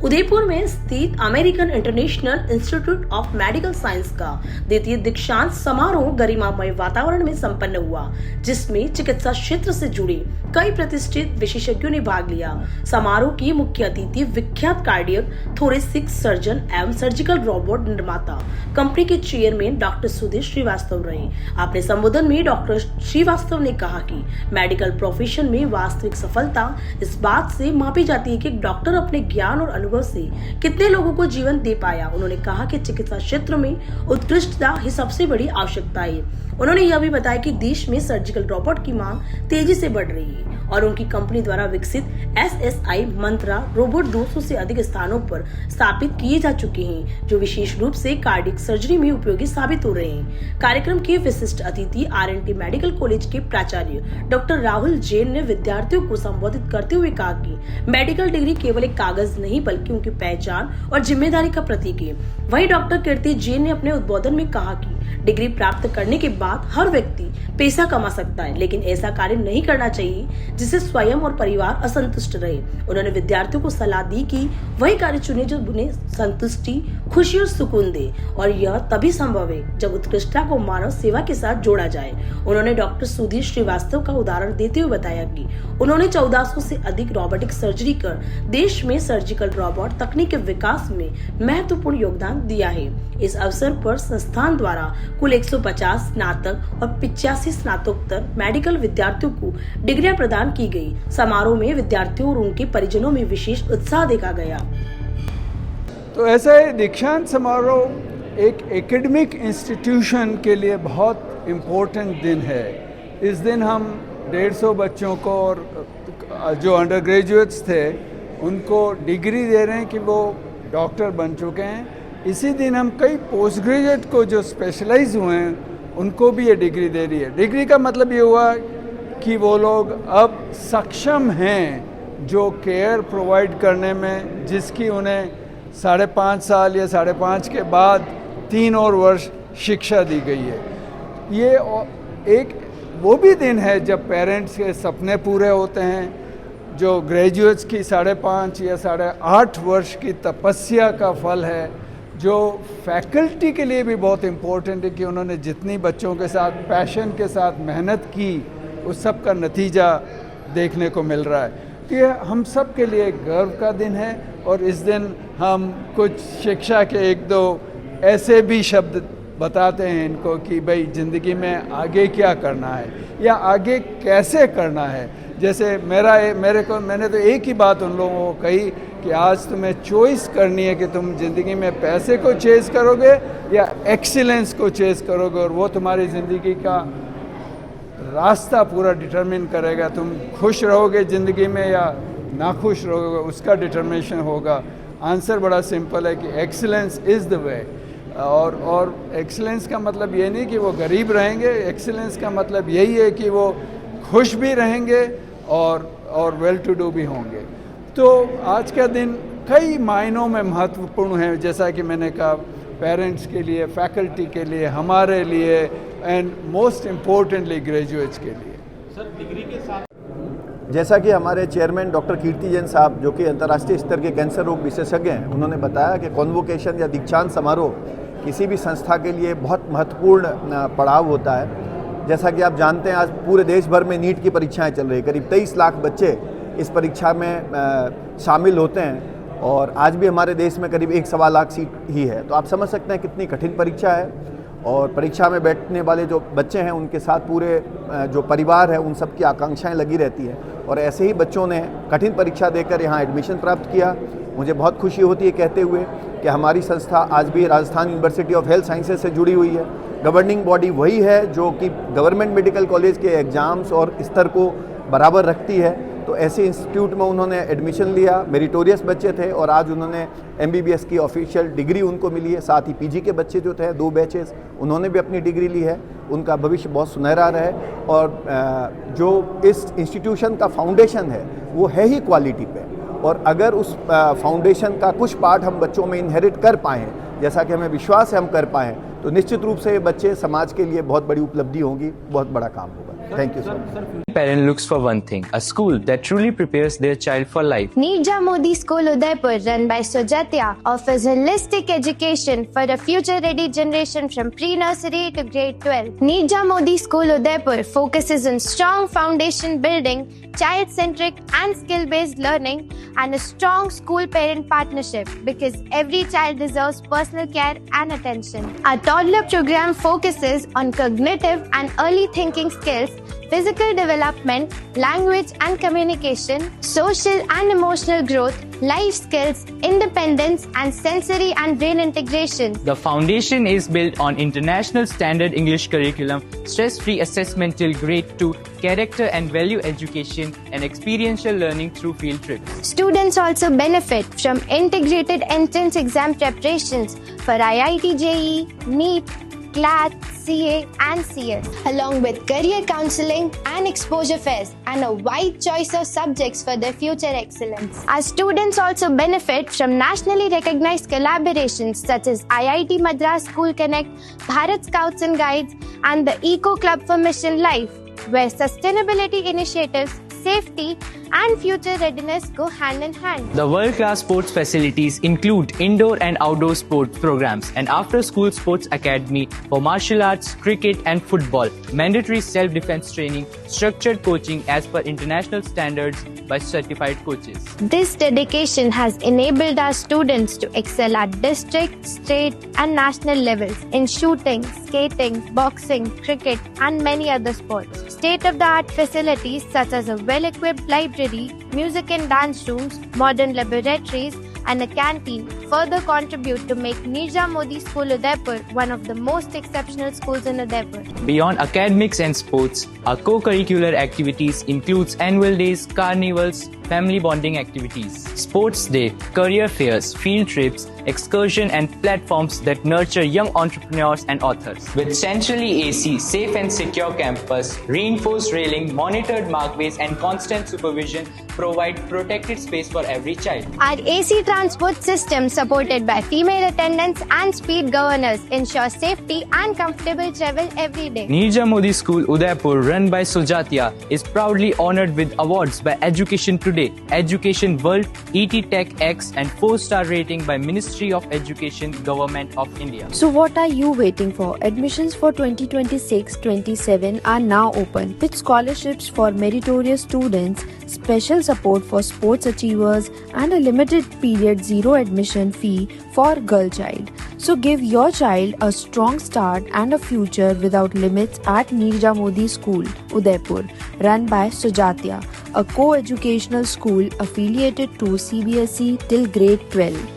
उदयपुर में स्थित American international institute of medical science का द्वितीय दीक्षांत समारोह गरिमामय वातावरण में संपन्न हुआ, जिसमें चिकित्सा क्षेत्र से जुड़े कई प्रतिष्ठित विशेषज्ञों ने भाग लिया। समारोह की मुख्य अतिथि विख्यात कार्डियक थोरेसिक सर्जन एवं सर्जिकल रोबोट निर्माता कंपनी के चेयरमैन डॉक्टर सुधीर श्रीवास्तव रहे। अपने संबोधन में डॉक्टर श्रीवास्तव ने कहा कि मेडिकल प्रोफेशन में वास्तविक सफलता इस बात से मापी जाती है कि डॉक्टर अपने ज्ञान और अनुभव से कितने लोगों को जीवन दे पाया। उन्होंने कहा कि चिकित्सा क्षेत्र में उत्कृष्टता ही सबसे बड़ी आवश्यकता है। उन्होंने यह भी बताया कि देश में सर्जिकल रोबोट की मांग तेजी से बढ़ रही है और उनकी कंपनी द्वारा विकसित SSI मंत्रा रोबोट 200 से अधिक स्थानों पर स्थापित किए जा चुके हैं, जो विशेष रूप से कार्डियक सर्जरी में उपयोगी साबित हो रहे हैं। कार्यक्रम के विशिष्ट अतिथि RNT मेडिकल कॉलेज के प्राचार्य डॉक्टर राहुल जैन ने विद्यार्थियों को संबोधित करते हुए कहा कि मेडिकल डिग्री केवल एक कागज नहीं बल्कि उनकी पहचान और जिम्मेदारी का प्रतीक है। वहीं डॉक्टर कीर्ति जैन ने अपने उद्बोधन में कहा कि डिग्री प्राप्त करने के बाद हर व्यक्ति पैसा कमा सकता है, लेकिन ऐसा कार्य नहीं करना चाहिए जिससे स्वयं और परिवार असंतुष्ट रहे। उन्होंने विद्यार्थियों को सलाह दी कि वही कार्य चुने जो उन्हें संतुष्टि, खुशी और सुकून दे, और यह तभी संभव है जब उत्कृष्टता को मानव सेवा के साथ जोड़ा जाए। उन्होंने डॉक्टर सुधीर श्रीवास्तव का उदाहरण देते हुए बताया कि उन्होंने 1400 से अधिक रोबोटिक सर्जरी कर देश में सर्जिकल रोबोट तकनीक के विकास में महत्वपूर्ण योगदान दिया है। इस अवसर पर संस्थान द्वारा कुल 150 स्नातक और 85 स्नातकोत्तर मेडिकल विद्यार्थियों को डिग्रियां प्रदान की गई। समारोह में विद्यार्थियों और उनके परिजनों में विशेष उत्साह देखा गया। तो ऐसा दीक्षांत समारोह एक एकेडमिक इंस्टीट्यूशन के लिए बहुत इम्पोर्टेंट दिन है। इस दिन हम 150 बच्चों को और जो अंडर ग्रेजुएट्स थे उनको डिग्री दे रहे हैं कि वो डॉक्टर बन चुके हैं। इसी दिन हम कई पोस्ट ग्रेजुएट को जो स्पेशलाइज हुए हैं उनको भी ये डिग्री दे रही है। डिग्री का मतलब ये हुआ कि वो लोग अब सक्षम हैं जो केयर प्रोवाइड करने में, जिसकी उन्हें 5.5 साल या 5.5 के बाद 3 और वर्ष शिक्षा दी गई है। ये एक वो भी दिन है जब पेरेंट्स के सपने पूरे होते हैं, जो ग्रेजुएट्स की 5.5 या 8.5 वर्ष की तपस्या का फल है, जो फैकल्टी के लिए भी बहुत इम्पोर्टेंट है कि उन्होंने जितनी बच्चों के साथ पैशन के साथ मेहनत की उस सब का नतीजा देखने को मिल रहा है। तो ये हम सब के लिए गर्व का दिन है और इस दिन हम कुछ शिक्षा के 1-2 ऐसे भी शब्द बताते हैं इनको कि भाई ज़िंदगी में आगे क्या करना है या आगे कैसे करना है। जैसे मैंने तो एक ही बात उन लोगों को कही कि आज तुम्हें चॉइस करनी है कि तुम ज़िंदगी में पैसे को चेज़ करोगे या एक्सीलेंस को चेज़ करोगे, और वो तुम्हारी ज़िंदगी का रास्ता पूरा डिटरमिन करेगा। तुम खुश रहोगे ज़िंदगी में या नाखुश रहोगे, उसका डिटर्मिनेशन होगा। आंसर बड़ा सिंपल है कि एक्सीलेंस इज़ द वे। और एक्सीलेंस का मतलब ये नहीं कि वो गरीब रहेंगे, एक्सीलेंस का मतलब यही है कि वो खुश भी रहेंगे और वेल टू डू भी होंगे। तो आज का दिन कई मायनों में महत्वपूर्ण है, जैसा कि मैंने कहा, पेरेंट्स के लिए, फैकल्टी के लिए, हमारे लिए एंड मोस्ट इम्पोर्टेंटली ग्रेजुएट्स के लिए। सर, डिग्री के साथ जैसा कि हमारे चेयरमैन डॉक्टर कीर्ति जैन साहब, जो कि अंतर्राष्ट्रीय स्तर के कैंसर रोग विशेषज्ञ हैं, उन्होंने बताया कि कॉन्वोकेशन या दीक्षांत समारोह किसी भी संस्था के लिए बहुत महत्वपूर्ण पड़ाव होता है। जैसा कि आप जानते हैं, आज पूरे देश भर में नीट की परीक्षाएं चल रही है। करीब 23 लाख बच्चे इस परीक्षा में शामिल होते हैं और आज भी हमारे देश में करीब 1-1.25 लाख सीट ही है। तो आप समझ सकते हैं कितनी कठिन परीक्षा है, और परीक्षा में बैठने वाले जो बच्चे हैं उनके साथ पूरे जो परिवार है उन सब की आकांक्षाएं लगी रहती है। और ऐसे ही बच्चों ने कठिन परीक्षा देकर यहाँ एडमिशन प्राप्त किया। मुझे बहुत खुशी होती है कहते हुए कि हमारी संस्था आज भी Rajasthan university of health sciences से जुड़ी हुई है। गवर्निंग बॉडी वही है जो कि गवर्नमेंट मेडिकल कॉलेज के एग्ज़ाम्स और स्तर को बराबर रखती है। तो ऐसे इंस्टीट्यूट में उन्होंने एडमिशन लिया, मेरिटोरियस बच्चे थे, और आज उन्होंने MBBS की ऑफिशियल डिग्री उनको मिली है। साथ ही PG के बच्चे जो थे 2 बैचेस, उन्होंने भी अपनी डिग्री ली है। उनका भविष्य बहुत सुनहरा रहे। और जो इस इंस्टीट्यूशन का फाउंडेशन है वो है ही क्वालिटी पे, और अगर उस फाउंडेशन का कुछ पार्ट हम बच्चों में इनहेरिट कर पाएँ, जैसा कि हमें विश्वास है हम कर पाएँ, तो निश्चित रूप से ये बच्चे समाज के लिए बहुत बड़ी उपलब्धि होगी, बहुत बड़ा काम होगा। Thank you so much. Parent looks for one thing, a school that truly prepares their child for life. Nirja Modi School Udaipur, run by Sujatya, offers holistic education for a future-ready generation from pre-nursery to grade 12. Nirja Modi School Udaipur focuses on strong foundation building, child-centric and skill-based learning, and a strong school-parent partnership because every child deserves personal care and attention. Our toddler program focuses on cognitive and early thinking skills, physical development, language and communication, social and emotional growth, life skills, independence, and sensory and brain integration. The foundation is built on international standard English curriculum, stress-free assessment till grade 2, character and value education, and experiential learning through field trips. Students also benefit from integrated entrance exam preparations for IIT JEE, NEET, CLAT, CA and CS, along with career counseling and exposure fairs and a wide choice of subjects for their future excellence. Our students also benefit from nationally recognized collaborations such as IIT Madras School Connect, Bharat Scouts and Guides and the Eco Club for Mission Life, where sustainability initiatives, safety and future readiness go hand in hand. The world-class sports facilities include indoor and outdoor sports programs, and after-school sports academy for martial arts, cricket and football, mandatory self-defense training, structured coaching as per international standards by certified coaches. This dedication has enabled our students to excel at district, state and national levels in shooting, skating, boxing, cricket and many other sports. State-of-the-art facilities such as a well-equipped library, music and dance rooms, modern laboratories and a canteen further contribute to make Nirja Modi School Udaipur one of the most exceptional schools in Udaipur. Beyond academics and sports, our co-curricular activities includes annual days, carnivals, family bonding activities, sports day, career fairs, field trips, excursion and platforms that nurture young entrepreneurs and authors. With centrally AC, safe and secure campus, reinforced railing, monitored markways and constant supervision provide protected space for every child. Our AC transport system, supported by female attendants and speed governors, ensures safety and comfortable travel every day. Nirja Modi School Udaipur, run by Sujatya, is proudly honored with awards by Education Today, Education World, ET Tech X and 4-star rating by Ministry of Education, Government of India. So what are you waiting for? Admissions for 2026-27 are now open, with scholarships for meritorious students, special support for sports achievers and a limited period zero admission fee for girl child. So give your child a strong start and a future without limits at Nirja Modi School, Udaipur, run by Sujatya, a co-educational school affiliated to CBSE till grade 12.